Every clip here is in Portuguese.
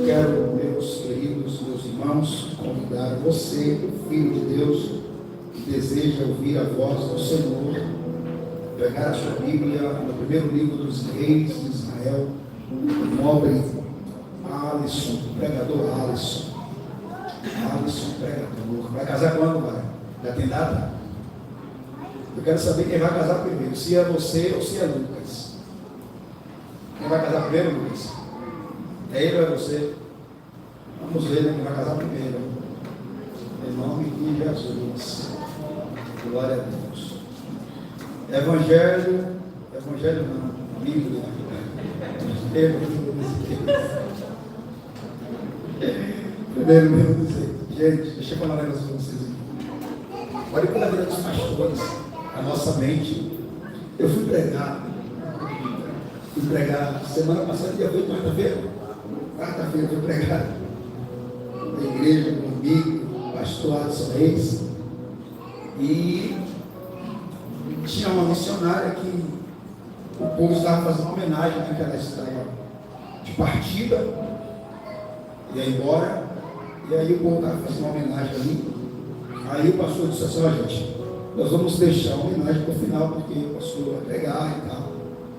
quero, meus queridos, meus irmãos, convidar você, filho de Deus, que deseja ouvir a voz do Senhor, pegar a sua Bíblia no primeiro livro dos Reis de Israel, o nobre Alisson, pregador Alisson, pregador. Vai casar quando, vai? Já tem data? Eu quero saber quem vai casar primeiro, se é você ou se é Lucas. Quem vai casar primeiro, Lucas? É ele ou é você? Vamos ver, né? Quem vai casar primeiro. Em nome de Jesus. Glória a Deus. Evangelho não, Bíblia. Primeiro mesmo dizer, gente, deixa eu falar um negócio para vocês aqui. Olha pela vida dos pastores, a nossa mente. Eu fui pregar semana passada, dia 8, quarta-feira fui pregar na igreja, com um amigo, pastor Alisson Reis, e tinha uma missionária que o povo estava fazendo uma homenagem, né, que ela estava de partida, ia embora, e aí o povo estava fazendo uma homenagem ali. Aí o pastor disse assim: ó, gente, nós vamos deixar a homenagem para o final, porque o pastor vai pregar e tal.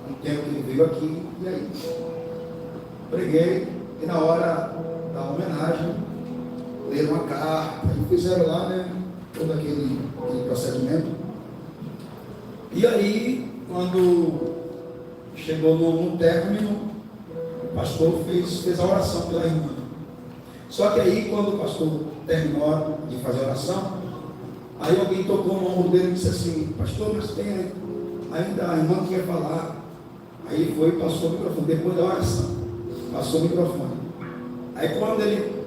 Um tempo que ele veio aqui, e aí preguei, e na hora da homenagem, leram uma carta, e fizeram lá, né, todo aquele procedimento. E aí, quando chegou no término, o pastor fez a oração pela irmã. Só que aí, quando o pastor terminou de fazer a oração, aí alguém tocou no ombro dele e disse assim: pastor, mas tem ainda a irmã que quer falar. Aí foi e passou o microfone, depois da oração, passou o microfone. Aí quando ele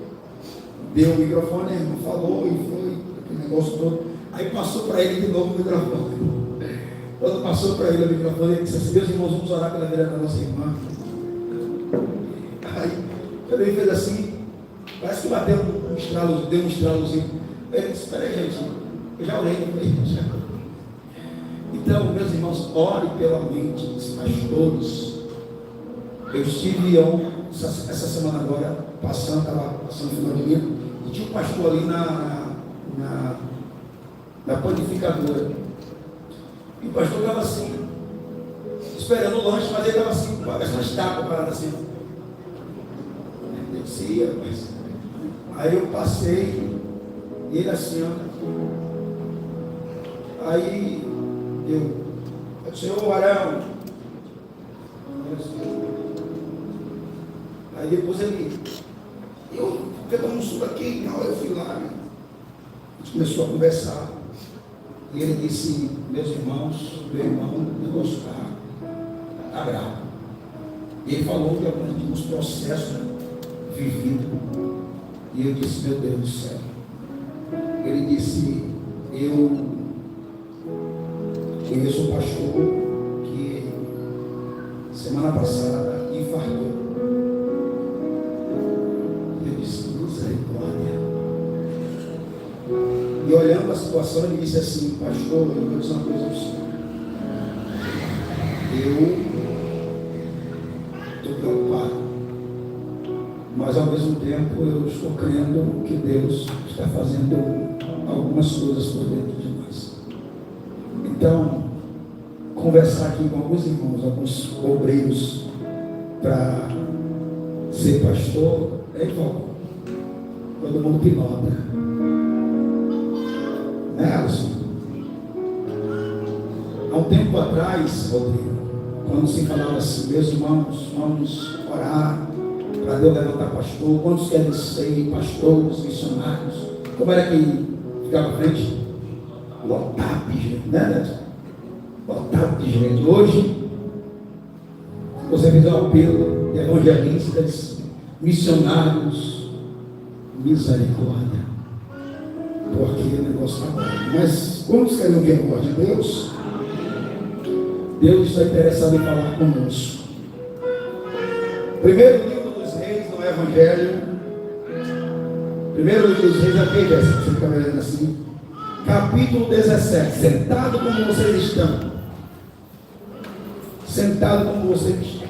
deu o microfone, a irmã falou e foi aquele negócio todo. Aí passou para ele de novo o microfone. Quando passou para ele o microfone, ele disse assim: meus irmãos, vamos orar pela vida da nossa irmã. Aí quando ele fez assim, parece que bateu um estralo, deu um estralozinho. Ele disse: espera aí, gente, eu já orei, já. Então, meus irmãos, ore pela mente dos pastores. Eu estive essa semana agora, estava passando o final de dia, e tinha um pastor ali na panificadora. E o pastor estava assim, esperando o lanche, mas ele estava assim, com essa estátua parada assim. Descia, mas... Aí eu passei, e ele assim, ó. Aí eu disse: ô Arão. Aí depois ele, por que eu não subo aqui? Não, eu fui lá. A gente começou a conversar. E ele disse: meus irmãos, meu irmão, o negócio está bravo. E ele falou de alguns processos vividos. E eu disse: meu Deus do céu. Ele disse: eu conheço um pastor que semana passada infartou. Eu disse: misericórdia. E olhando a situação, ele disse assim: pastor, eu vou dizer uma coisa para você. Eu estou preocupado, mas ao mesmo tempo eu estou crendo que Deus está fazendo algumas coisas por dentro de nós. Então, conversar aqui com alguns irmãos, alguns obreiros, para ser pastor, é igual. Todo mundo pilota. Né, Alisson? Há um tempo atrás, Rodrigo, quando se falava assim: meus irmãos, vamos orar para Deus levantar pastor, quantos querem ser pastores, missionários? Como era que ficava à frente? Lotado de gente, né, Neto? Lotado de gente. Hoje, você fez um apelo de evangelistas, missionários, misericórdia, porque o negócio está bom. Mas quantos querem ouvir a voz de Deus? Deus está interessado em falar conosco. Primeiro livro dos Reis no Evangelho. Primeiro livro dos Reis, aqui, Jéssica, você fica vendo assim. Capítulo 17. Sentado como vocês estão. Sentado como vocês estão.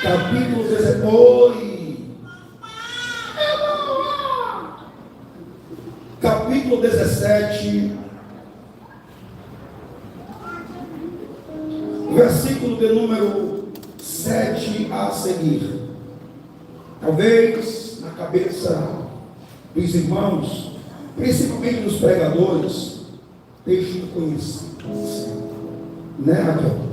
capítulo 17. Oi! Capítulo 17, versículo de número 7 a seguir. Talvez na cabeça dos irmãos, principalmente dos pregadores, texto conhecido, né, Raquel?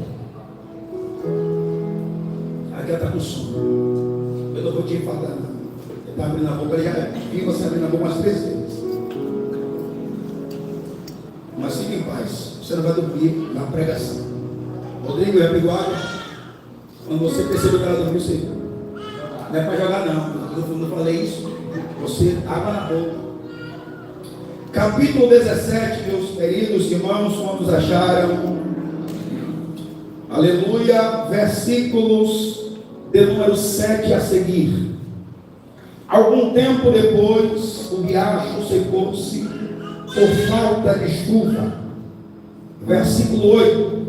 Raquel está com sono. Eu não vou te falar, não. Ele está abrindo a boca, ele já vi você abrindo a boca umas 3 vezes. Mas fique em paz, você não vai dormir na pregação. Rodrigo, já pegou água? Quando você percebeu que ela dormiu, você não é para jogar, não. Eu não falei isso. Você, água na boca. Capítulo 17, meus queridos irmãos, quantos acharam? Aleluia. Versículos de número 7 a seguir. Algum tempo depois, o riacho secou-se por falta de chuva. Versículo 8.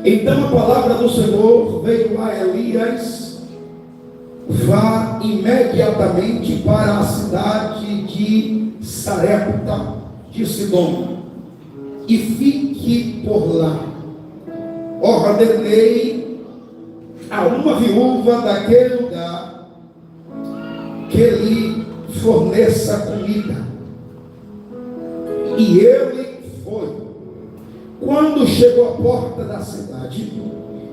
Então a palavra do Senhor veio a Elias: vá imediatamente para a cidade de Sarepta de Sidom e fique por lá. Ordenei a uma viúva daquele lugar que lhe forneça comida. E ele foi. Quando chegou à porta da cidade,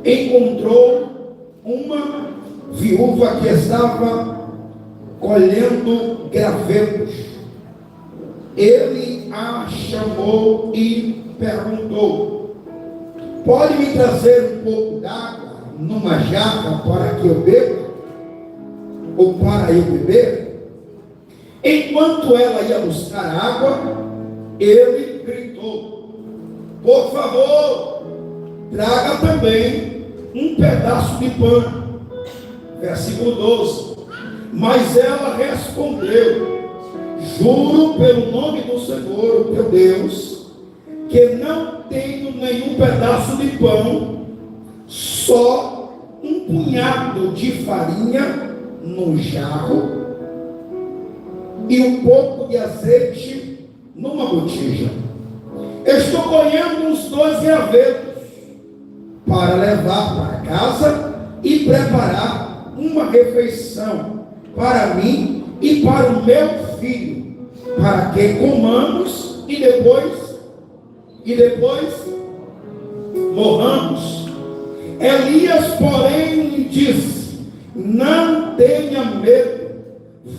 encontrou uma viúva que estava colhendo gravetos. Ele a chamou e perguntou: pode me trazer um pouco d'água numa jarra para que eu beba? Ou para eu beber? Enquanto ela ia buscar água, ele gritou: por favor, traga também um pedaço de pão. Versículo 12. Mas ela respondeu: juro pelo nome do Senhor, o teu Deus, que não tenho nenhum pedaço de pão, só um punhado de farinha no jarro e um pouco de azeite numa botija. Estou colhendo uns 12 gravetos para levar para casa e preparar uma refeição para mim e para o meu filho, para que comamos e depois morramos. Elias, porém, lhe disse: não tenha medo,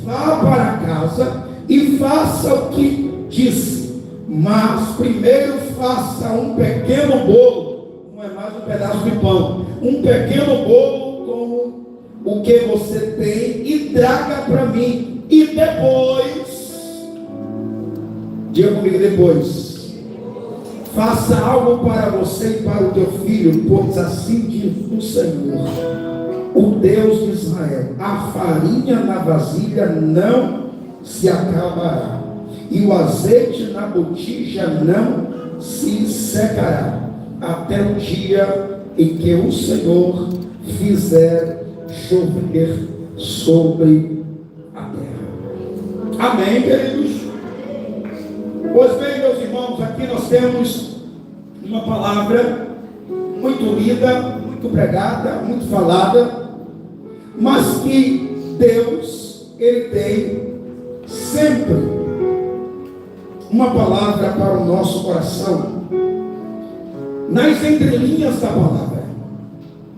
vá para casa e faça o que disse, mas primeiro faça um pequeno bolo, não é mais um pedaço de pão, um pequeno bolo com o que você tem e traga para mim, e depois, diga comigo, depois faça algo para você e para o teu filho, pois assim diz o Senhor, o Deus de Israel: a farinha na vasilha não se acabará, e o azeite na botija não se secará, até o dia em que o Senhor fizer chover sobre a terra. Amém, queridos? Pois bem, meus irmãos, aqui nós temos uma palavra muito lida, muito pregada, muito falada, mas que Deus, Ele tem sempre uma palavra para o nosso coração, nas entrelinhas da palavra.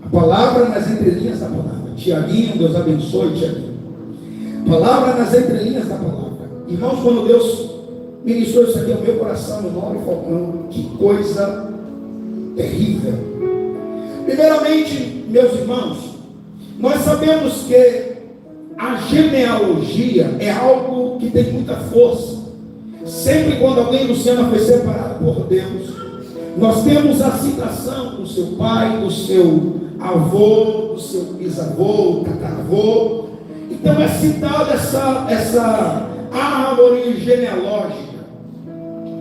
A palavra nas entrelinhas da palavra. Tiaguinho, Deus abençoe, Tiaguinho. Palavra nas entrelinhas da palavra. Irmãos, quando Deus ministrou isso aqui ao meu coração, no nome Falcão, que coisa terrível. Primeiramente, meus irmãos, nós sabemos que a genealogia é algo que tem muita força. Sempre quando alguém do Senhor foi separado por Deus, nós temos a citação do seu pai, do seu avô, do seu bisavô, tataravô. Então é citada essa árvore genealógica.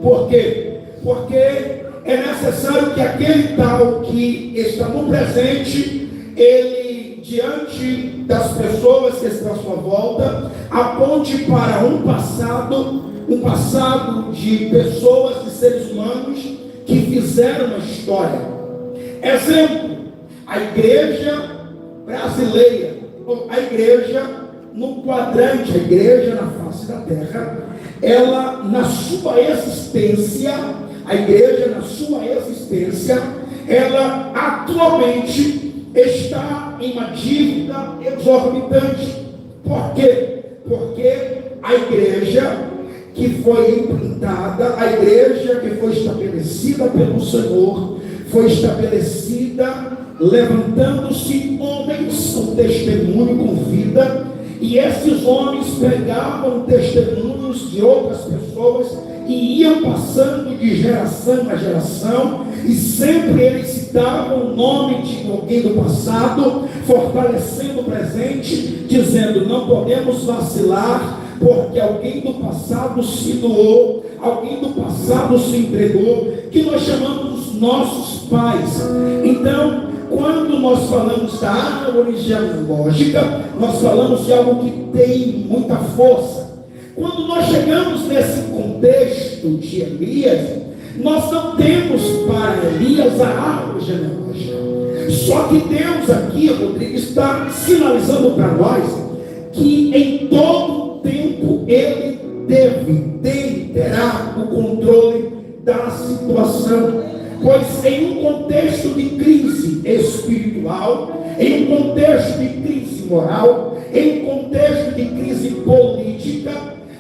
Por quê? Porque é necessário que aquele tal que está no presente, ele diante das pessoas que estão à sua volta, aponte para um passado de pessoas, de seres humanos que fizeram uma história. Exemplo, a igreja brasileira, a igreja no quadrante, a igreja na face da terra, ela na sua existência, a igreja na sua existência, ela atualmente está em uma dívida exorbitante. Por quê? Porque a igreja que foi implantada, a igreja que foi estabelecida pelo Senhor, foi estabelecida levantando-se homens com testemunho, com vida, e esses homens pegavam testemunhos de outras pessoas e iam passando de geração a geração, e sempre eles citavam o nome de alguém do passado, fortalecendo o presente, dizendo: não podemos vacilar, porque alguém do passado se doou, alguém do passado se entregou, que nós chamamos os nossos pais. Então, quando nós falamos da árvore genealógica, nós falamos de algo que tem muita força. Quando nós chegamos nesse contexto de Elias, nós não temos para Elias a árvore genealógica. Só que Deus aqui, Rodrigo, está sinalizando para nós que em todo tempo Ele terá o controle da situação. Pois em um contexto de crise espiritual, em um contexto de crise moral, em um contexto de crise política,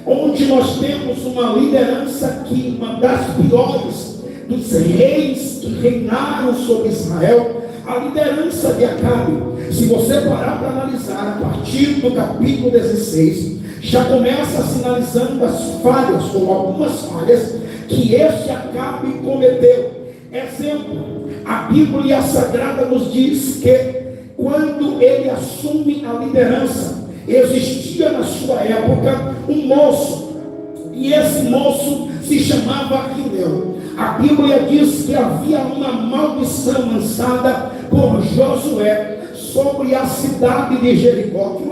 onde nós temos uma liderança que, uma das piores dos reis que reinaram sobre Israel, a liderança de Acabe. Se você parar para analisar, a partir do capítulo 16, já começa sinalizando as falhas, ou algumas falhas, que esse Acabe cometeu. Exemplo, a Bíblia Sagrada nos diz que quando ele assume a liderança, existia na sua época um moço, e esse moço se chamava Gineu. A Bíblia diz que havia uma maldição lançada por Josué sobre a cidade de Jericó, que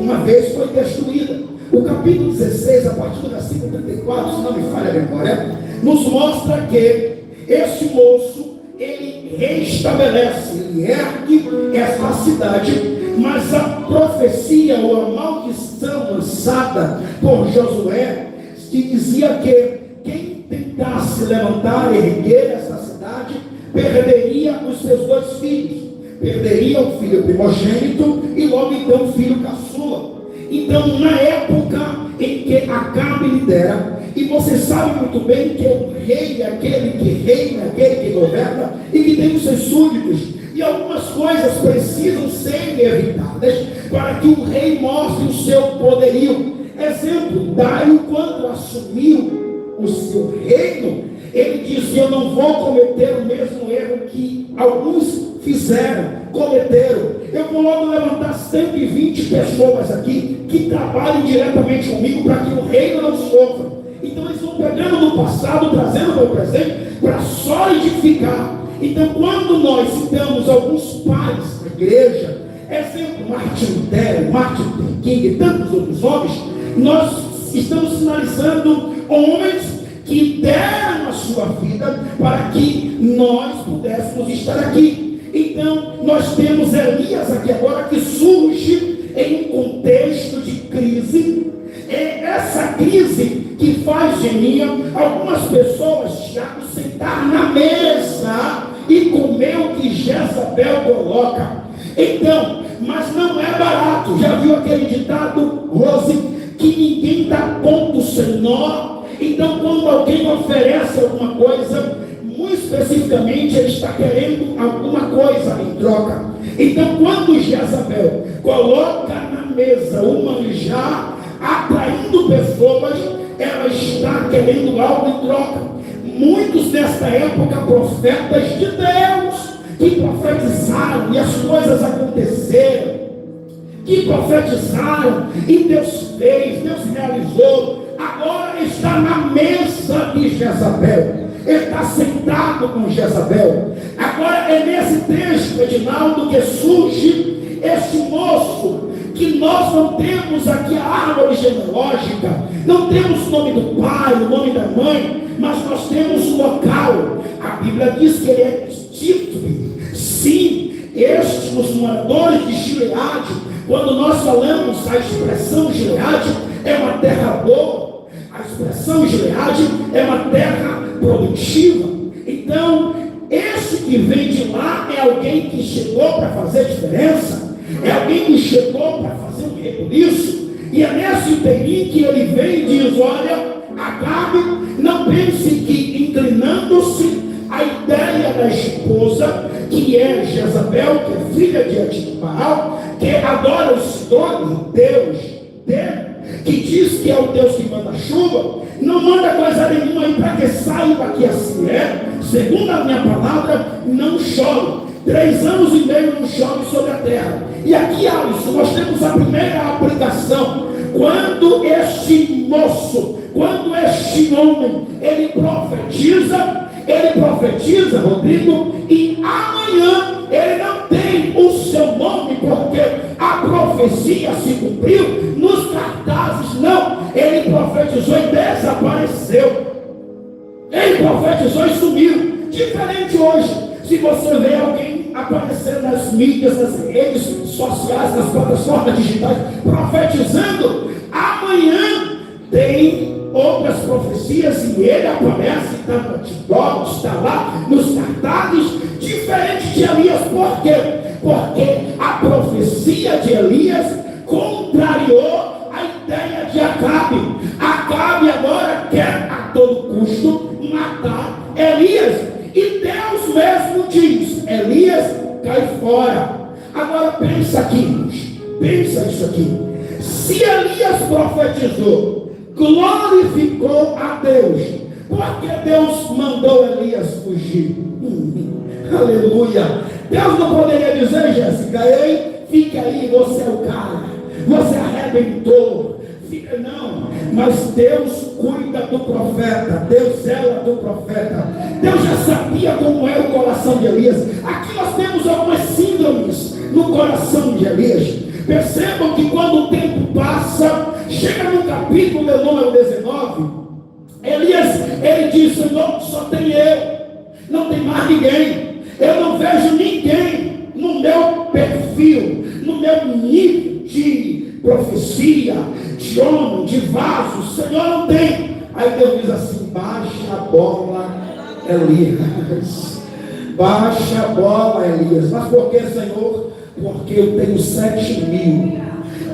uma vez foi destruída. O capítulo 16, a partir do versículo 34, se não me falha a memória, nos mostra que esse moço, ele reestabelece, ele ergue essa cidade, mas a profecia ou a maldição lançada por Josué, que dizia que quem tentasse levantar e erguer essa cidade, perderia os seus dois filhos, perderia o filho primogênito e logo então o filho caçula. Então, na época em que Acabe lidera, e você sabe muito bem que o rei é aquele que reina, aquele que governa e que tem os seus súditos, e algumas coisas precisam ser evitadas para que o rei mostre o seu poderio. Exemplo, Dário, quando assumiu o seu reino, ele disse: eu não vou cometer o mesmo erro que alguns cometeram. Eu vou logo levantar 120 pessoas aqui que trabalhem diretamente comigo para que o reino não sofra. Então eles vão pegando do passado, trazendo para o presente, para solidificar. Então, quando nós citamos alguns pais da igreja, exemplo, Martin Lutero, Martin Luther King e tantos outros homens, nós estamos sinalizando homens que deram a sua vida para que nós pudéssemos estar aqui. Então, nós temos Elias aqui agora, que surge em um contexto de crise. É essa crise que faz de mim algumas pessoas, Tiago, sentar na mesa e comer o que Jezabel coloca. Então, mas não é barato. Já viu aquele ditado, Rose, que ninguém dá ponto sem nó? Então, quando alguém oferece alguma coisa, muito especificamente, ele está querendo alguma coisa em troca. Então, quando Jezabel coloca na mesa o manjar, atraindo pessoas, ela está querendo algo em troca. Muitos nesta época, profetas de Deus, que profetizaram e as coisas aconteceram, que profetizaram e Deus fez, Deus realizou, agora está na mesa de Jezabel. Ele está sentado com Jezabel. Agora é nesse texto, Edinaldo, que surge Nós não temos aqui a árvore genealógica, não temos o nome do pai, o nome da mãe, mas nós temos um local. A Bíblia diz que ele é Título. Sim, estes, os moradores de Gileade, quando nós falamos a expressão Gileade, é uma terra boa, a expressão Gileade é uma terra produtiva. Então, esse que vem de lá é alguém que chegou para fazer diferença, é alguém que chegou para fazer um rebuliço, e é nesse inteirinho que ele vem e diz: olha, Acabe, não pense que inclinando-se a ideia da esposa, que é Jezabel, que é filha de Etibaal, que adora o Sidônio, Deus dele, que diz que é o Deus que manda chuva, não manda coisa nenhuma aí para que saiba que assim é. Segundo a minha palavra, não chove. 3 anos e meio não chove sobre a terra. E aqui, Alisson, nós temos a primeira aplicação. Quando este moço, quando este homem, ele profetiza, Rodrigo, e amanhã ele não tem o seu nome, porque a profecia se cumpriu nos cartazes. Não, ele profetizou e desapareceu. Ele profetizou e sumiu. Diferente hoje, se você vê alguém aparecer nas mídias, nas redes sociais, nas plataformas digitais, profetizando, amanhã tem outras profecias e ele aparece, está no TikTok, está lá nos cartazes, diferente de Elias. Por quê? Porque a profecia de Elias contrariou a ideia de Acabe. Acabe agora quer a todo custo matar Elias. E Deus mesmo diz: Elias, cai fora. Agora pensa aqui, pensa isso aqui. Se Elias profetizou, glorificou a Deus, porque Deus mandou Elias fugir. Aleluia. Deus não poderia dizer: Jéssica, ei, fica aí, você é o cara, você arrebentou. Fica, não, mas Deus cuida do profeta, Deus zela do profeta. Deus já sabia como era o coração de Elias. Aqui nós temos algumas síndromes no coração de Elias. Percebam que quando o tempo passa, chega no capítulo de número 19, Elias, ele diz: Senhor, só tem eu, não tem mais ninguém, eu não vejo ninguém no meu perfil, no meu nível de profecia, de homem, de vaso, Senhor, não tem. Aí Deus diz assim: baixa a bola, Elias, baixa a bola, Elias. Mas por que, Senhor? Porque eu tenho 7.000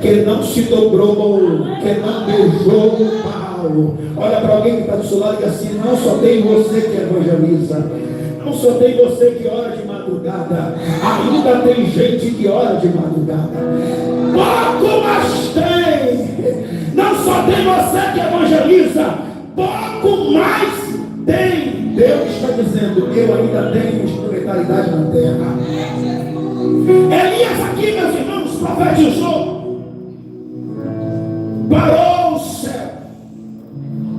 que não se dobrou, que não beijou o Paulo. Olha para alguém que está do seu lado e diz assim: não só tem você que evangeliza, não só tem você que ora de madrugada, ainda tem gente que ora de madrugada. Pouco mais tem. Não só tem você que evangeliza, pouco mais tem. Deus está dizendo: eu ainda tenho espiritualidade na terra. Elias aqui, meus irmãos, profetizou, parou o céu,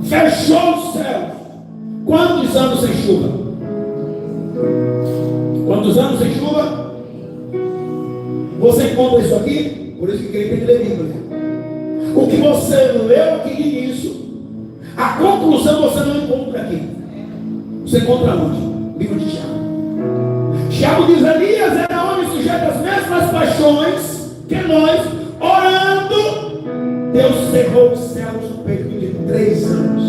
fechou o céu. Quantos anos sem chuva? Quantos anos sem chuva? Você encontra isso aqui? Por isso que quem tem que ler Bíblia. O que você leu aqui de início, a conclusão você não encontra aqui. Você encontra onde? Livro de Tiago. Tiago diz: Elias era homem sujeito às mesmas paixões que nós, orando, Deus cerrou os céus no período de 3 anos.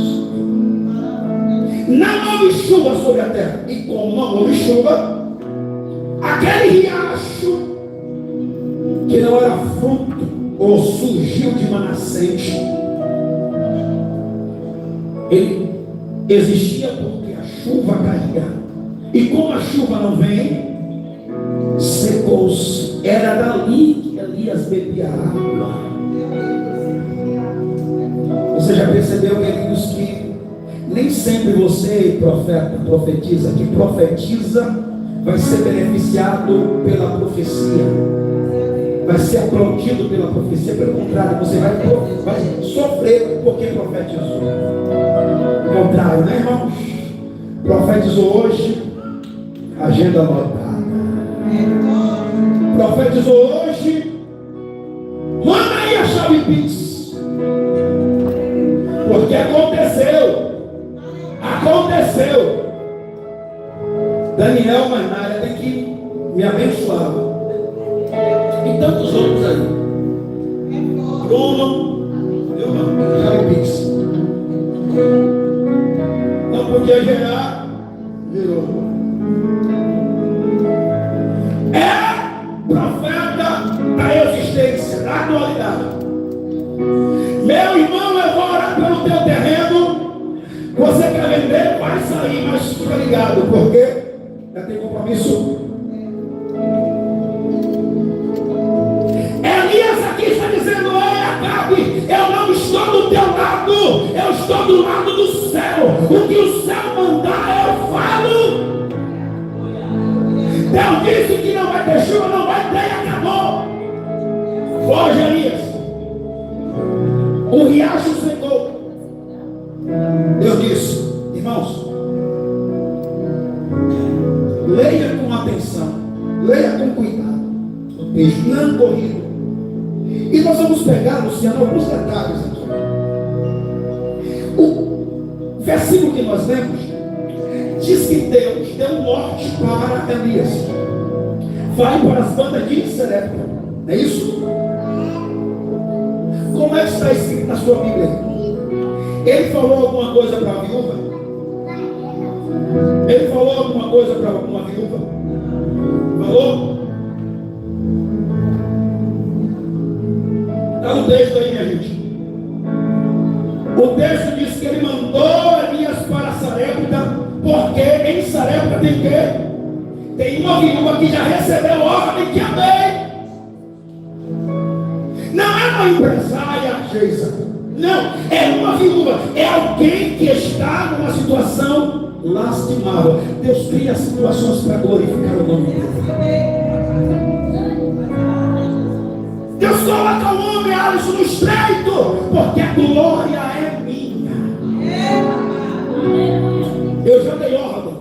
Não houve chuva sobre a terra. E como não houve chuva, aquele riacho que não era fruto ou surgiu de uma nascente, ele existia porque a chuva caía. E como a chuva não vem, secou-se. Era dali que Elias bebia água. Você já percebeu, queridos, que nem sempre você, profeta, profetiza. Que profetiza vai ser beneficiado pela profecia, vai ser aplaudido pela profecia. Pelo contrário, você vai sofrer porque profetizou. O contrário, né, irmãos? Profetizou hoje, agenda lotada. Profetizou hoje, manda aí Pix. Porque aconteceu. Daniel Manara tem que me abençoar. E tantos outros aí. Bruno, viu, mano? Já me Pix. Não podia gerar, virou. É profeta da existência, da atualidade. Meu irmão, eu vou orar pelo teu terreno. Você quer vender? Vai sair, mas fica ligado, porque já tem compromisso. Elias aqui está dizendo: ei, Acabe, eu não estou do teu lado, eu estou do lado do céu. O que o céu mandar, eu falo. Deus disse que não vai ter chuva, não vai ter, e acabou. Foge, Elias. O riacho secou. Deus disse: irmãos, leia com atenção, leia com cuidado o texto, não corrido. E nós vamos pegar, Luciano, alguns detalhes aqui. O versículo que nós lemos diz que Deus deu morte para Elias. Vai para as bandas de Serepta. Não é isso? Como é que está escrito na sua Bíblia? Ele falou alguma coisa para a viúva? Ele falou alguma coisa para uma viúva? Falou? Está no texto aí, minha gente. O texto diz que ele mandou Elias para Sarepta, porque em Sarepta tem o quê? Tem uma viúva que já recebeu ordem que amei. Não é uma empresária, Geisa. Não, é uma viúva. É alguém que está numa situação lastimável. Deus cria situações para glorificar o nome dele. Deus coloca o homem, Alisson, no estreito, porque a glória é minha. Eu já dei ordem.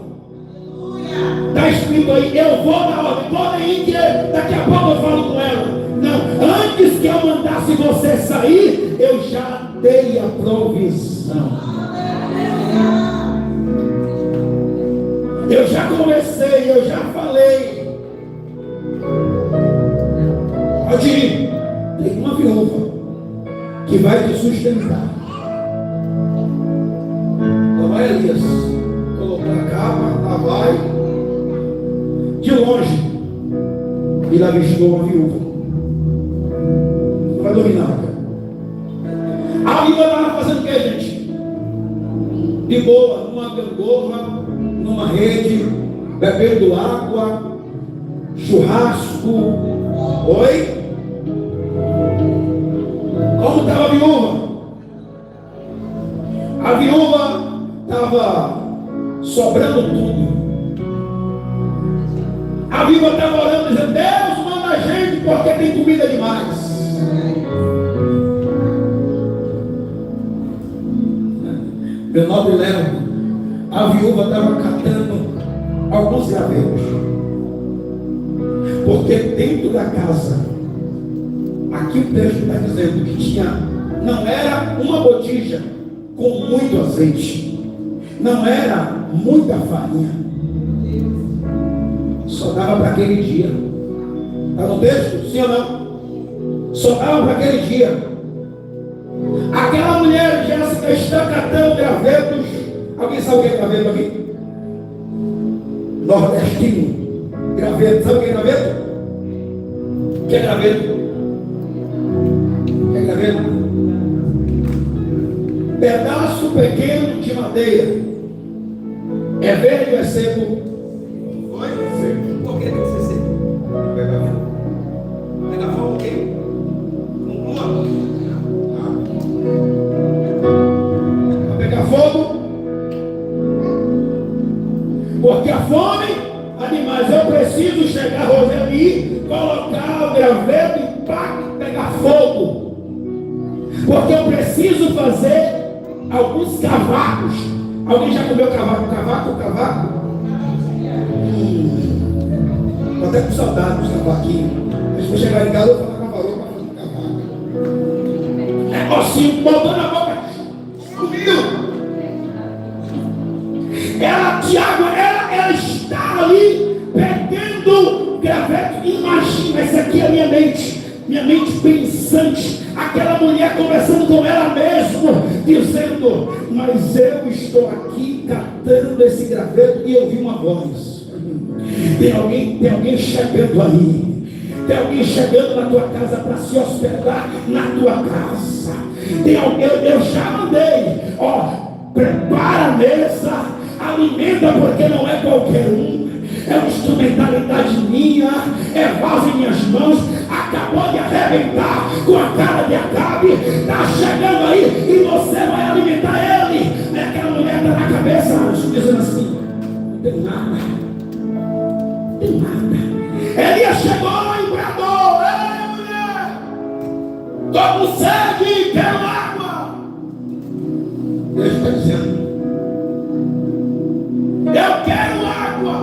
Está escrito aí: eu vou dar ordem. Podem ir, que daqui a pouco eu falo com ela. Não, antes que eu mandasse você sair, eu já dei a provisão. Eu já comecei, eu já falei. Pode ir. Tem uma viúva que vai te sustentar. Lá vai Elias colocar a capa, lá vai. De longe, ele avistou uma viúva. Não vai dominar, cara. A viúva estava fazendo o que, gente? De boa, numa gangorra, numa rede, bebendo água, churrasco. Oi? Como estava a viúva? A viúva estava sobrando tudo. A viúva estava orando, dizendo: Deus, manda a gente, porque tem comida demais. Meu nobre Léo, a viúva estava catando alguns gravetos. Porque dentro da casa, aqui o texto está dizendo que tinha, não era uma botija com muito azeite, não era muita farinha, só dava para aquele dia. Está no texto? Sim ou não? Só dava para aquele dia. Aquela mulher, Jéssica, está catando gravetos. Alguém sabe o que é graveto aqui? Nordestino. Graveto, sabe o que é graveto? O que é graveto? O que é graveto? Pedaço pequeno de madeira. É verde ou é seco? Oi? Seco. Por que tem que ser seco? Pegar fogo. Pegar fogo o quê? Para pegar fogo. Porque a fome, animais, eu preciso chegar, Roseli, colocar o graveto e pá, pegar fogo. Porque eu preciso fazer alguns cavacos. Alguém já comeu cavaco? Cavaco? Estou até com saudade dos cavaquinhos. Mas se eu chegar em casa, eu vou falar com a varoa para fazer cavaco. assim, botando a boca, sumiu. Tiago, ela está ali pegando graveto. Imagina, essa aqui é a minha mente pensante. Aquela mulher conversando com ela mesma, dizendo: mas eu estou aqui catando esse graveto e ouvi uma voz. Tem alguém chegando aí. Tem alguém chegando na tua casa para se hospedar na tua casa. Tem alguém, eu já mandei. Prepara a mesa, alimenta, porque não é qualquer um. É uma instrumentalidade minha, é vaso em minhas mãos. Acabou de arrebentar com a cara de Acabe. Está chegando aí e você vai alimentar ele. Aquela mulher está na cabeça, dizendo assim: não tem nada. Não tem nada. Elias chegou e bradou: ei, mulher, estou com sede, quero água. Deus está dizendo: eu quero água.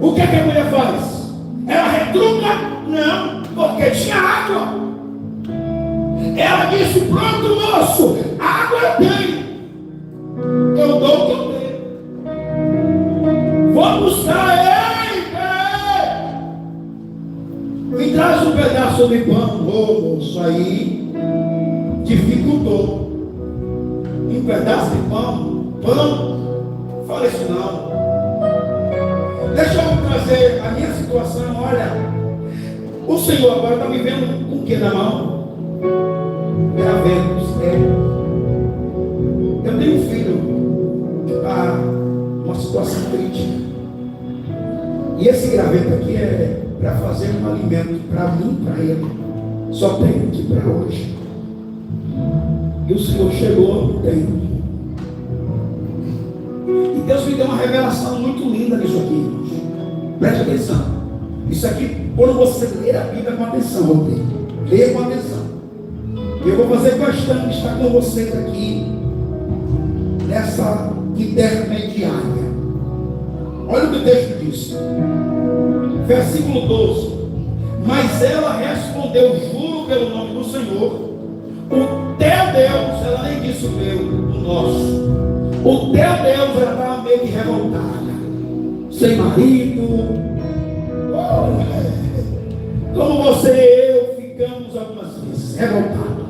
O que a mulher faz? Ela retruca? Não, porque tinha água. Ela disse: pronto, moço, água eu tenho. Eu dou o que eu tenho. Vou buscar. Me traz um pedaço de pão. Moço, aí dificultou. Um pedaço de pão. Fala isso não. Deixa eu trazer a minha situação. Olha, o Senhor agora está me vendo com o que na mão? Gravetos. Eu tenho um filho que está numa situação crítica. E esse graveto aqui é para fazer um alimento para mim e para ele. Só tenho aqui para hoje. E o Senhor chegou, não tenho. E Deus me deu uma revelação muito linda nisso aqui, irmãos. Preste atenção. Isso aqui, quando você ler a Bíblia com atenção, Rodrigo, leia com atenção. Eu vou fazer questão de estar com vocês aqui nessa intermediária. Olha o que o texto diz. Versículo 12. Mas ela respondeu: juro pelo nome do Senhor, o teu Deus. Ela nem disse o meu, o nosso. O teu Deus. Ela estava meio que revoltada, sem marido. Como você e eu ficamos algumas vezes revoltados.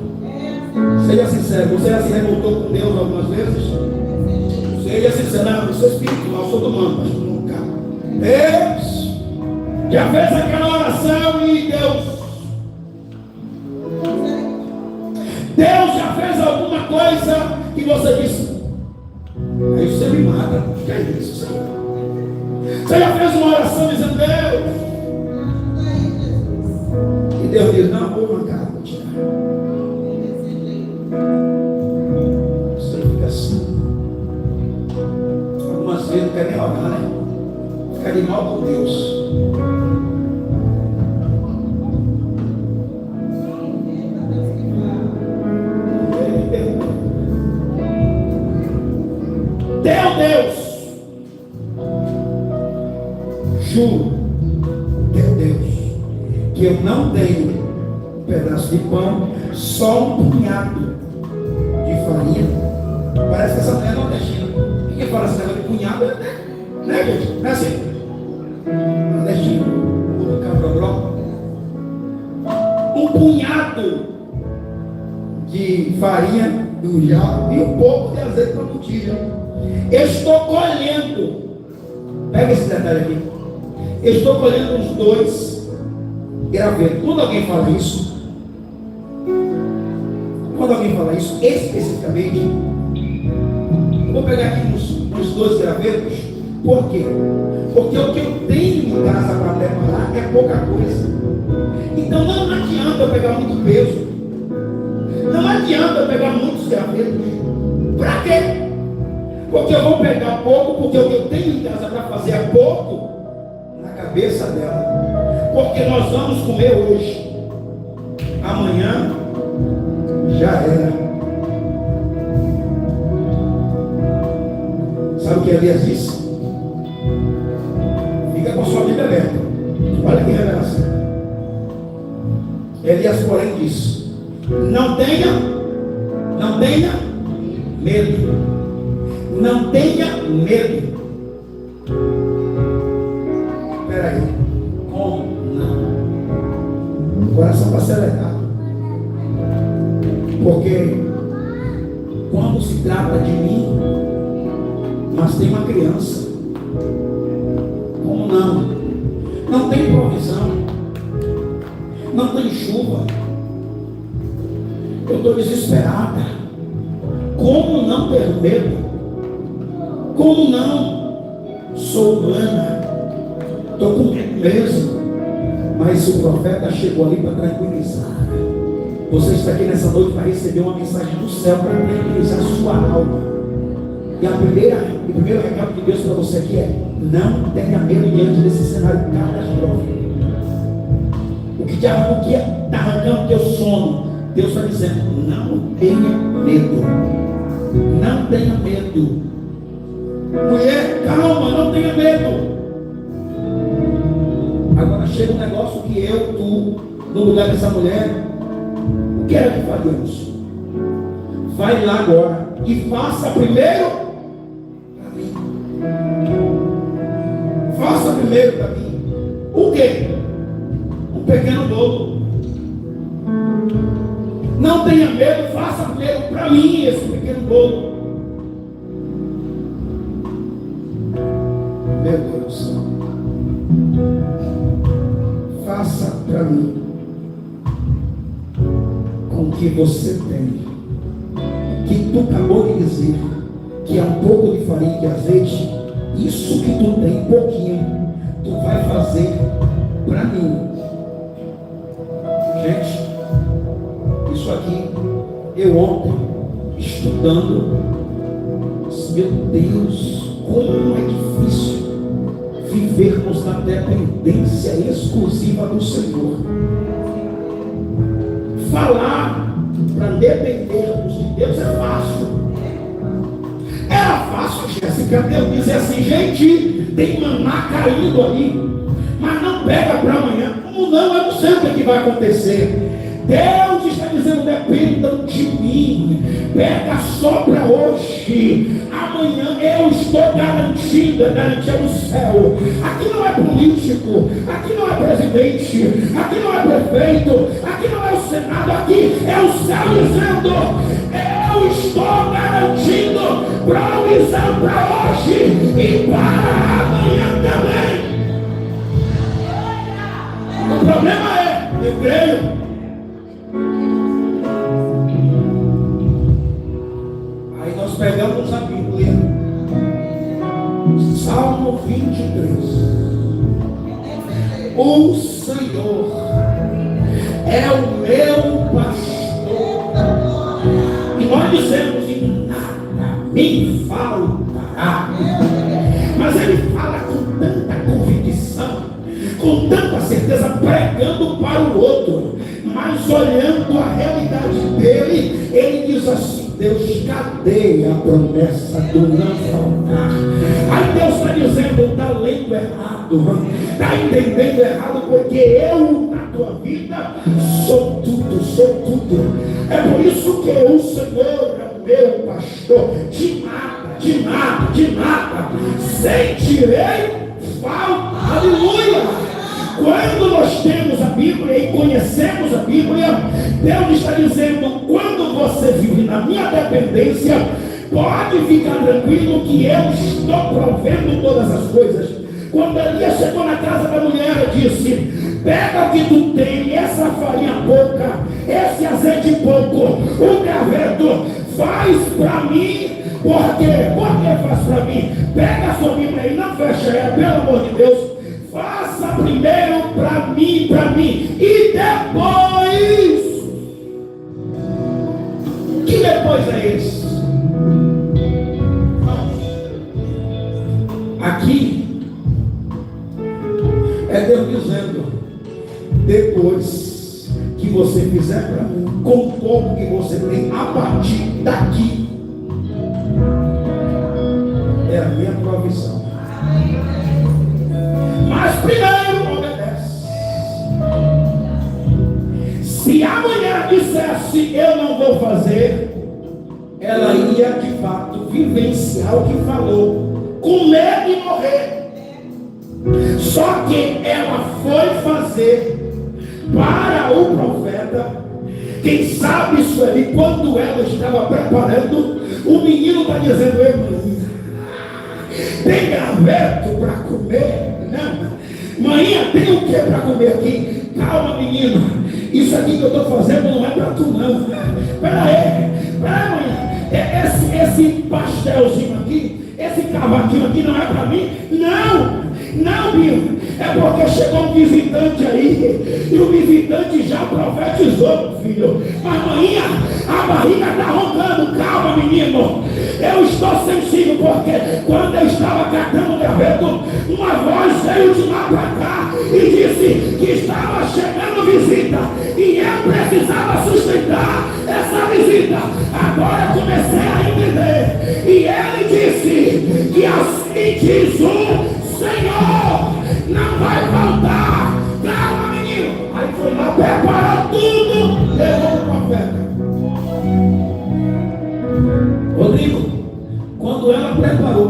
Seja sincero, você já se revoltou com Deus algumas vezes? Seja sincero: não, eu sou espiritual, sou do mundo, mas nunca. Deus já fez aquela oração e Deus já fez alguma coisa que você disse: aí você me mata. O que é isso, Senhor? Você já fez uma oração dizendo: Deus. E Deus diz: não, vou arrancar, vou tirar. Você fica assim. Algumas vezes não quer nem orar, né? Fica de mal com Deus. Teu Deus, juro, teu Deus, que eu não tenho um pedaço de pão, só um punhado de farinha. Parece que essa mulher não é nordestina. Quem fala esse negócio de punhado, né, gente? Não é assim? Nordestino, o cabrobró. Um punhado de farinha do jarro e um pouco de azeite para botija. Estou colhendo, pega esse detalhe aqui, estou colhendo uns 2 gravetos. Quando alguém fala isso, especificamente, eu vou pegar aqui uns 2 gravetos. Por quê? Porque o que eu tenho em casa para preparar é pouca coisa. Então não adianta eu pegar muito peso, não adianta eu pegar muitos gravetos. Para quê? Porque eu vou pegar pouco, porque o que eu tenho em casa para fazer é pouco na cabeça dela. Porque nós vamos comer hoje, amanhã já era. Sabe o que Elias disse? Fica com a sua Bíblia aberta. Olha que revelação. Elias, porém, disse: não tenha Não tenha medo. Não tenha medo. Espera aí. Como não? O coração está acelerado. Porque quando se trata de mim, mas tem uma criança. Como não? Não tem provisão. Não tem chuva. Eu estou desesperada. Como não ter medo? Como não? Sou humana. Estou com medo mesmo. Mas o profeta chegou ali para tranquilizar. Você está aqui nessa noite para receber uma mensagem do céu para tranquilizar a sua alma. E o primeiro recado de Deus para você aqui é: não tenha medo diante desse cenário catastrófico. O que está arrancando teu sono, Deus está dizendo: não tenha medo. Não tenha medo. Mulher, calma, não tenha medo. Agora chega um negócio que eu, tu, no lugar dessa mulher, o que era que fazemos? Vai lá agora e faça primeiro para mim. Faça primeiro para mim. O quê? Um pequeno bolo. Não tenha medo, faça primeiro para mim esse pequeno bolo. Meu Deus do céu. Faça para mim com o que você tem, que tu acabou de dizer, que é um pouco de farinha e azeite. Isso que tu tem, pouquinho, tu vai fazer para mim. Gente, isso aqui, eu ontem, estudando, meu Deus, como é difícil vivermos na dependência exclusiva do Senhor. Falar para dependermos de Deus é fácil. Era fácil, Jéssica, Deus dizer assim: gente, tem maná caindo ali, mas não pega para amanhã. Como não? Eu não sei o que vai acontecer. Deus está dizendo: dependam de mim, pega só para hoje, amanhã eu estou garantindo, garantia do céu. Aqui não é político, aqui não é presidente, aqui não é prefeito, aqui não é o Senado, aqui é o céu dizendo: eu estou garantindo provisão para hoje e para amanhã também. O problema é, eu creio. Aí nós pegamos a Bíblia, Salmo 23. O Senhor é o meu pastor, e nós dizemos: e nada me faltará. Mas ele fala com tanta convicção, com tanta certeza, pregando para o outro, mas olhando a realidade dele, ele diz assim: Deus, cadê a promessa do não faltar? Aí Deus está dizendo: está lendo errado, está entendendo errado, porque eu na tua vida sou tudo, sou tudo. É por isso que o Senhor é o meu pastor, de nada sentirei falta. Aleluia! Quando nós temos a Bíblia e conhecemos a Bíblia, Deus está dizendo: quando você vive na minha dependência, pode ficar tranquilo que eu estou provendo todas as coisas. Quando Elias chegou na casa da mulher, disse: pega o que tu tem, essa farinha pouca, esse azeite pouco, o graveto, faz para mim. Por quê? Por que faz para mim? Pega a sua Bíblia aí, não fecha ela, pelo amor de Deus. Faça primeiro para mim, e depois. Que depois é esse? Aqui é Deus dizendo: depois que você fizer para mim, com o pouco que você tem, a partir daqui é a minha provisão. Mas primeiro obedece. Se amanhã dissesse: eu não vou fazer, ela ia de fato vivenciar o que falou, comer e morrer. Só que ela foi fazer para o profeta. Quem sabe isso ali, quando ela estava preparando, o menino está dizendo: ei, mãe, tem graveto para comer? Não. Mãe, tem o que para comer aqui? Calma, menino, isso aqui que eu estou fazendo não é para tu não. Espera aí, mãe, esse pastelzinho aqui, esse cavaquinho aqui não é para mim? Não, Bia, é porque chegou um visitante aí, e o visitante já profetizou, filho. Mas manhã, a barriga está roncando. Calma, menino, eu estou sensível, porque quando eu estava catando o graveto, uma voz veio de lá para cá e disse que estava chegando visita, e eu precisava sustentar essa visita. Agora eu comecei a entender, e ele disse que assim diz o Senhor, não vai faltar. Calma, menino. Aí foi lá, preparou tudo, levou o profeta. Rodrigo, quando ela preparou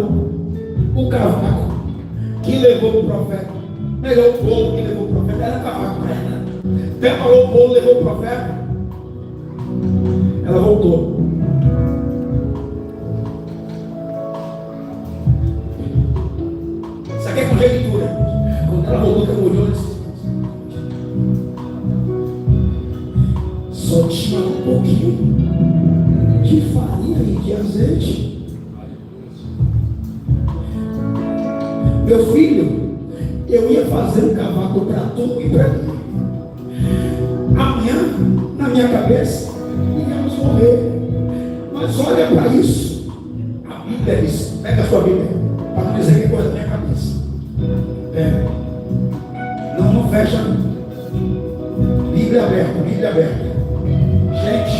o cavaco que levou o profeta, pegou o bolo que levou o profeta, era cavaco para ela. Preparou o bolo, levou o profeta. Ela voltou. Isso aqui é conjectura. Quando ela voltou, ela olhou e disse: só tinha um pouquinho de farinha e de azeite. Meu filho, eu ia fazer um cavaco para tu e para mim. Amanhã, na minha cabeça, íamos morrer. Mas olha para isso. A Bíblia diz: pega a sua Bíblia, para não dizer que coisa da minha cabeça. Pega. Não fecha. Bíblia aberta. Gente,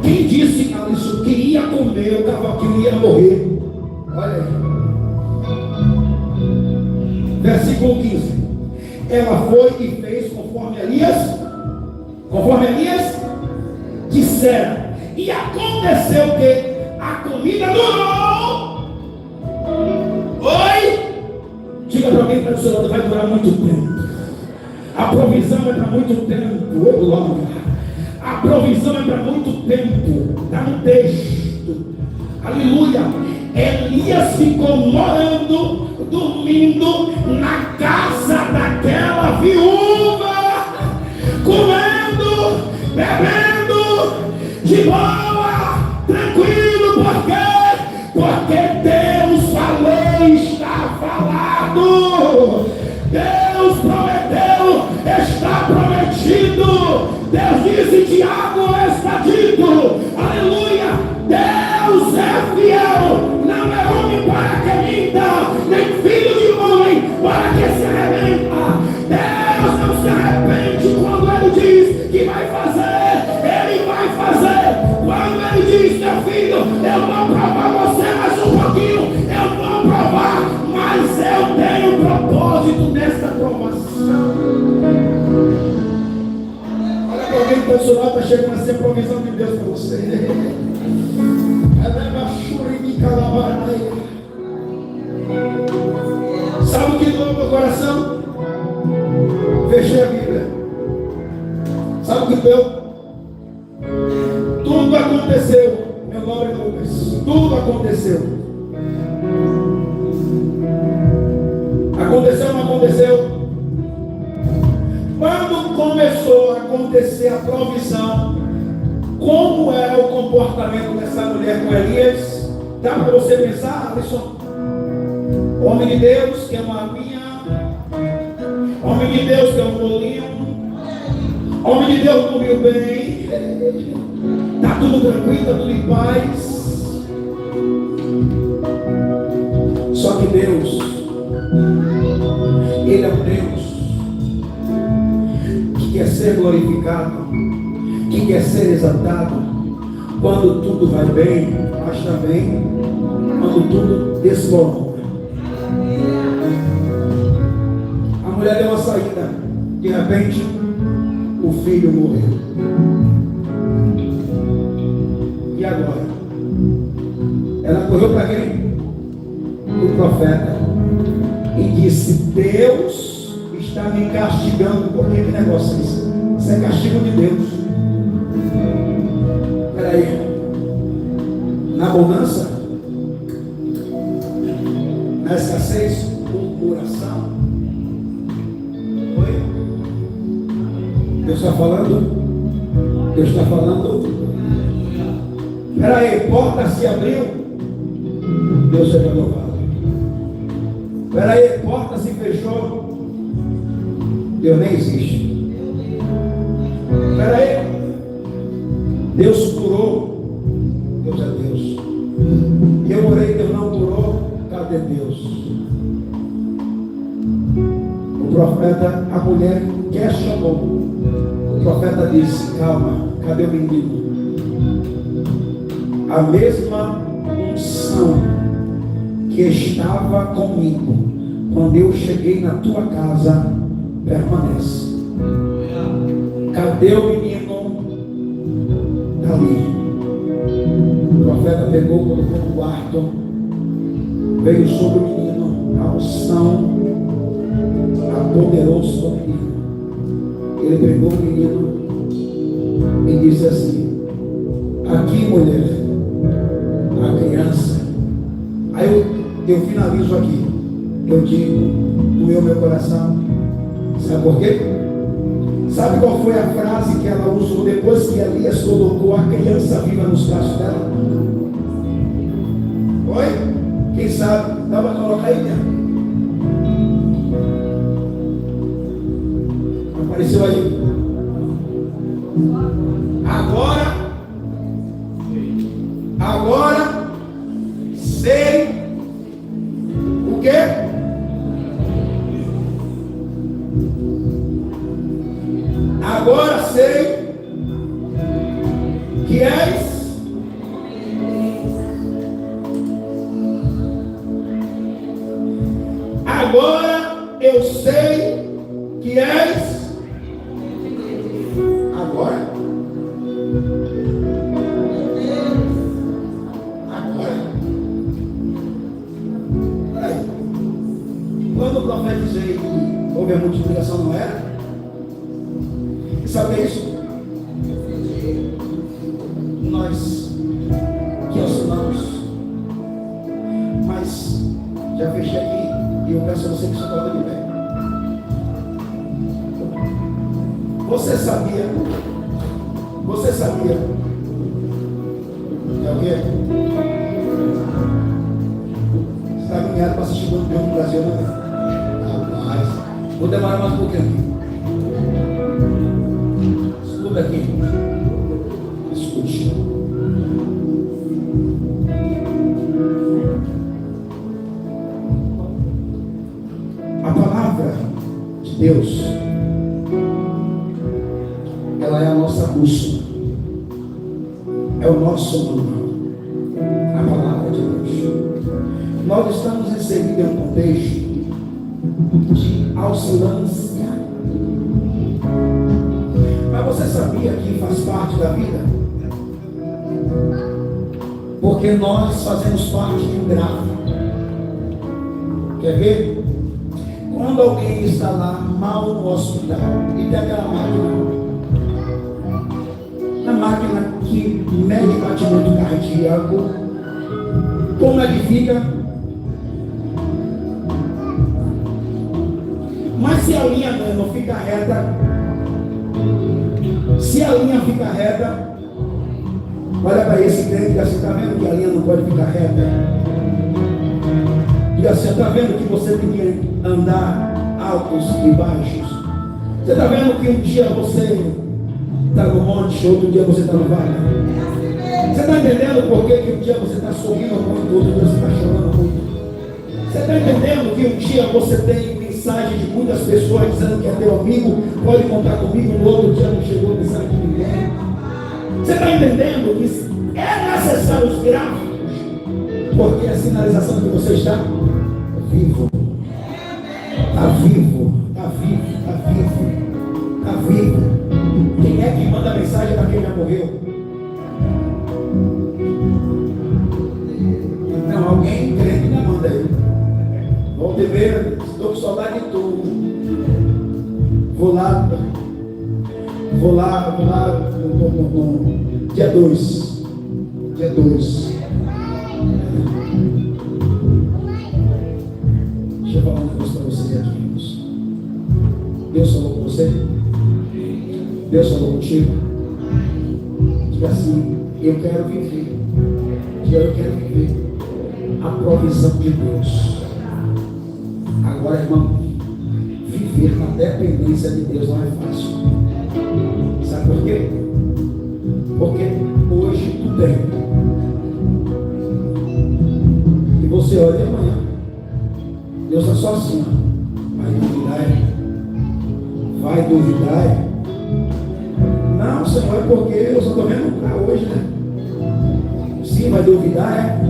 quem disse Alisson que ia comer o cavaquinho ia morrer? Olha aí. Versículo 15. Ela foi e fez conforme Elias dissera. E aconteceu que a comida durou. Oi? Diga para alguém que está do seu lado: vai durar muito tempo. A provisão é para muito tempo. A provisão é para muito tempo. Está no texto. Aleluia. Elias ficou morando, dormindo na casa daquela viúva, comendo, bebendo, de boa, tranquilo. Por quê? Porque Deus falou, está falado. Deus prometeu, está prometido. Deus disse: Tiago, está dito. Aleluia. Deus é fiel. Não é homem para que minta, nem filho de homem para que se arrependa. Deus não se arrepende. Quando Ele diz que vai fazer, Ele vai fazer. Quando Ele diz: meu filho, eu vou provar você mais um pouquinho, eu vou provar, mas eu tenho propósito nesta provação. Olha para alguém que está está chegando a ser provisão de Deus para você. Sabe o que doeu meu coração? Fechei a Bíblia. Sabe o que deu? Tudo aconteceu. Meu nome é Lucas. Tudo aconteceu. Aconteceu ou não aconteceu? Quando começou a acontecer a provisão, como era o comportamento dessa mulher com Elias? Dá para você pensar, Alisson? Homem de Deus, quer uma aguinha. Homem de Deus, quer um bolinho. Homem de Deus, dormiu bem. Está tudo tranquilo, está tudo em paz. Só que Deus, Ele é um Deus que quer ser glorificado, que quer ser exaltado quando tudo vai bem, mas também quando tudo desmorona. A mulher deu uma saída, de repente o filho morreu. E agora? Ela correu para quem? O profeta. E disse: Deus está me castigando. Por que negócio é isso? Isso é castigo de Deus. Espera aí. Na abundância, na escassez, murmuração. Oi? Deus está falando? Deus está falando? Espera aí, porta se abriu, Deus seja louvado. Espera aí, porta se fechou, Deus nem existe. Espera aí, Deus curou, Deus é Deus. Eu orei, Deus não curou, cadê Deus? O profeta, a mulher questionou. O profeta disse: calma, cadê o menino? A mesma unção que estava comigo quando eu cheguei na tua casa permanece. Cadê o menino? Está ali. O profeta pegou, colocou no quarto, veio sobre o menino, a unção apoderou-se do menino. Ele pegou o menino e disse assim: aqui, mulher, a criança. Aí eu finalizo aqui. Eu digo, doeu meu coração. Sabe por quê? Sabe qual foi a frase que ela usou depois que Elias colocou a criança viva nos braços dela? Oi? Quem sabe? Dá para colocar aí dentro. Apareceu aí. Agora sei o quê? Agora sei que és agora eu sei que és agora. Quando o profeta dizia que houve a multiplicação, não era? E sabe isso? Nós que oscilamos, mas já fechei aqui e eu peço a você que se coloque de pé. Você sabia? É o quê? Você está caminhando para assistir o campeão do Brasil, né? Rapaz, vou demorar mais um pouquinho aqui. Escuta aqui. Escute. A palavra de Deus, ela é a nossa bússola, é o nosso manual, a palavra de Deus. Nós estamos inseridos em um contexto de oscilância. Mas você sabia que faz parte da vida? Porque nós fazemos parte de um gráfico. Quer ver? Quando alguém está lá mal no hospital e tem aquela máquina, a máquina que mede batimento cardíaco, como é que fica? Mas se a linha não fica reta, olha para esse crente e diga assim: está vendo que a linha não pode ficar reta? Diga assim: está vendo que você tem que andar altos e baixos? Você está vendo que um dia você está no monte, outro dia você está no vale? Você está entendendo por que um dia você está sorrindo muito, outro dia você está chorando muito? Você está entendendo que um dia você tem mensagem de muitas pessoas dizendo que é teu amigo, pode contar comigo, no outro dia não chegou mensagem de ninguém? Você está entendendo que é necessário os gráficos, porque a sinalização de que você está vivo. Está vivo, está vivo, está vivo, está vivo. Quem é que manda mensagem para quem já morreu? Montevideo, estou com saudade de tudo. Vou lá no dia 2. Dia 2. Deixa eu falar um negócio para vocês aqui, irmãos. Deus falou com você? Deus falou contigo? Diga assim, eu quero viver. Diga, eu quero viver a provisão de Deus. Agora, irmão, viver na dependência de Deus não é fácil. Sabe por quê? Porque hoje tu tem. E você olha amanhã. Deus está só assim. Vai duvidar? Vai duvidar? Não, Senhor, é porque eu só estou vendo para hoje, né? Sim, vai duvidar,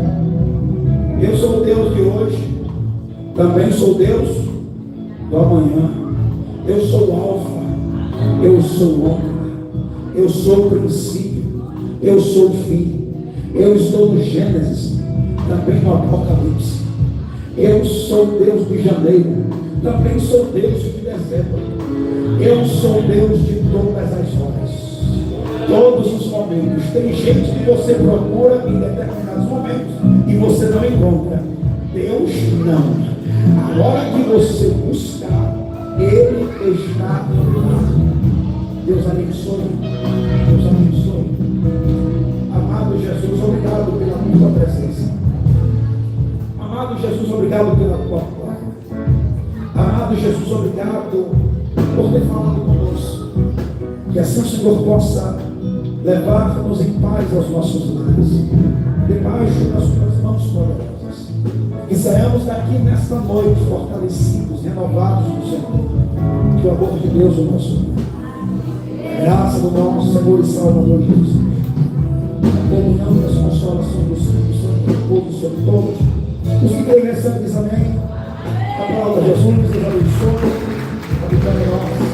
Eu sou o Deus de hoje. Também sou Deus do amanhã. Eu sou o Alfa. Eu sou o Ômega. Eu sou o princípio. Eu sou o fim. Eu estou no Gênesis. Também no Apocalipse. Eu sou Deus de janeiro. Também sou Deus de dezembro. Eu sou Deus de todas as horas. Todos os momentos. Tem gente que você procura em determinados momentos e você não encontra. Deus não. A hora que você buscar, Ele está lá. Deus abençoe. Deus abençoe. Amado Jesus, obrigado pela tua presença. Amado Jesus, obrigado pela tua palavra. Amado Jesus, obrigado por ter falado conosco. Que assim o Senhor possa levar-nos em paz aos nossos lares, debaixo das tuas mãos poderosas. Que saiamos daqui nesta noite fortalecidos, renovados no Senhor. Que o amor de Deus, o nosso Pai, a graça do nosso Senhor e Salvador Jesus, a comunhão e a consolação do Senhor sobre o povo, sobre todos os que têm recém diz amém. A palavra de Jesus, Deus abençoe, a vitória é nossa.